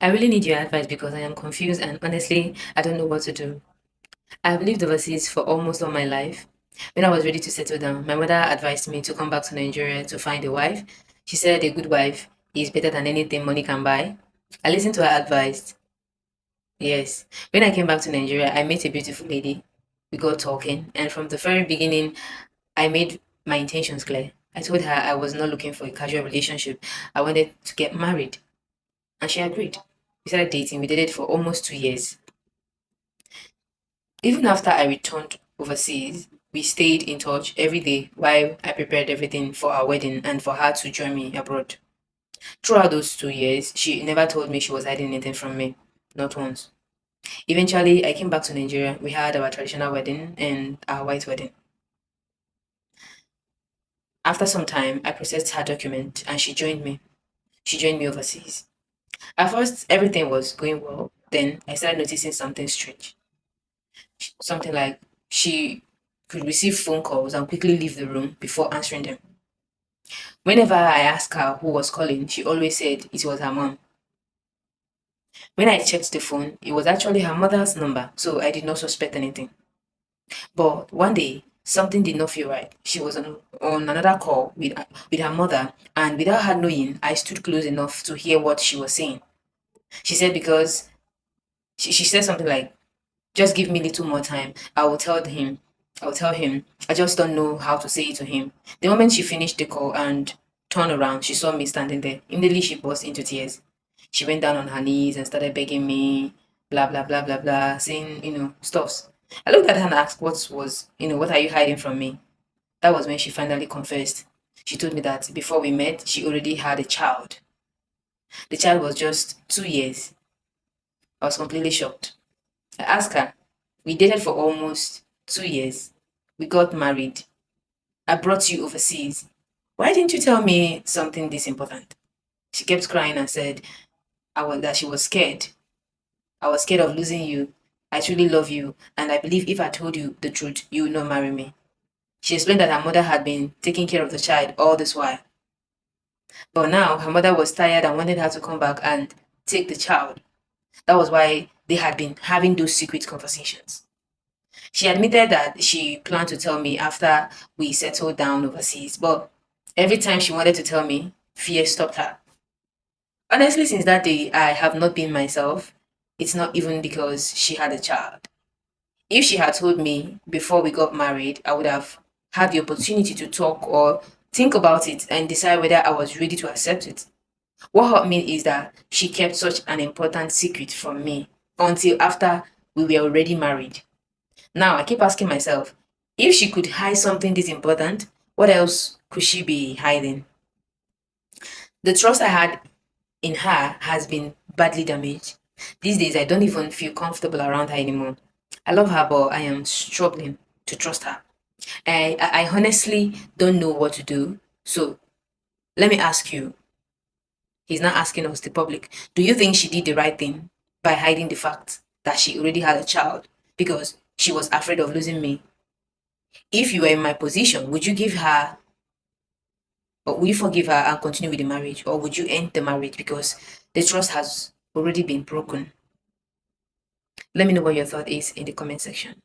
I really need your advice because I am confused and honestly, I don't know what to do. I've lived overseas for almost all my life. When I was ready to settle down, my mother advised me to come back to Nigeria to find a wife. She said a good wife is better than anything money can buy. I listened to her advice. Yes. When I came back to Nigeria, I met a beautiful lady. We got talking, and from the very beginning, I made my intentions clear. I told her I was not looking for a casual relationship. I wanted to get married, and she agreed. We started dating. We dated for almost 2 years. Even after I returned overseas, we stayed in touch every day while I prepared everything for our wedding and for her to join me abroad. Throughout those 2 years, she never told me she was hiding anything from me, not once. Eventually, I came back to Nigeria. We had our traditional wedding and our white wedding. After some time, I processed her document and she joined me. She joined me overseas. At first, everything was going well. Then I started noticing something strange. Something like she could receive phone calls and quickly leave the room before answering them. Whenever I asked her who was calling, she always said it was her mom. When I checked the phone, it was actually her mother's number, so I did not suspect anything. But one day, something did not feel right. She was on another call with her mother, and without her knowing, I stood close enough to hear what she was saying. She said because she said something like, just give me a little more time. I will tell him. I will tell him. I just don't know how to say it to him. The moment she finished the call and turned around, she saw me standing there. Immediately, she burst into tears. She went down on her knees and started begging me, blah, blah, blah, blah, blah, saying, stuffs. I looked at her and asked, what are you hiding from me? That was when she finally confessed. She told me that before we met, she already had a child. The child was just 2 years. I was completely shocked. I asked her, we dated for almost 2 years. We got married. I brought you overseas. Why didn't you tell me something this important? She kept crying and said that she was scared. I was scared of losing you. I truly love you, and I believe if I told you the truth, you would not marry me. She explained that her mother had been taking care of the child all this while. But now her mother was tired and wanted her to come back and take the child. That was why they had been having those secret conversations. She admitted that she planned to tell me after we settled down overseas, but every time she wanted to tell me, fear stopped her. Honestly, since that day, I have not been myself. It's not even because she had a child. If she had told me before we got married, I would have had the opportunity to talk or think about it and decide whether I was ready to accept it. What hurt me is that she kept such an important secret from me until after we were already married. Now I keep asking myself, if she could hide something this important, what else could she be hiding? The trust I had in her has been badly damaged. These days, I don't even feel comfortable around her anymore. I love her, but I am struggling to trust her. I honestly don't know what to do. So let me ask you. He's not asking us, the public. Do you think she did the right thing by hiding the fact that she already had a child because she was afraid of losing me? If you were in my position, would you give her or would you forgive her and continue with the marriage? Or would you end the marriage because the trust has already been broken? Let me know what your thought is in the comment section.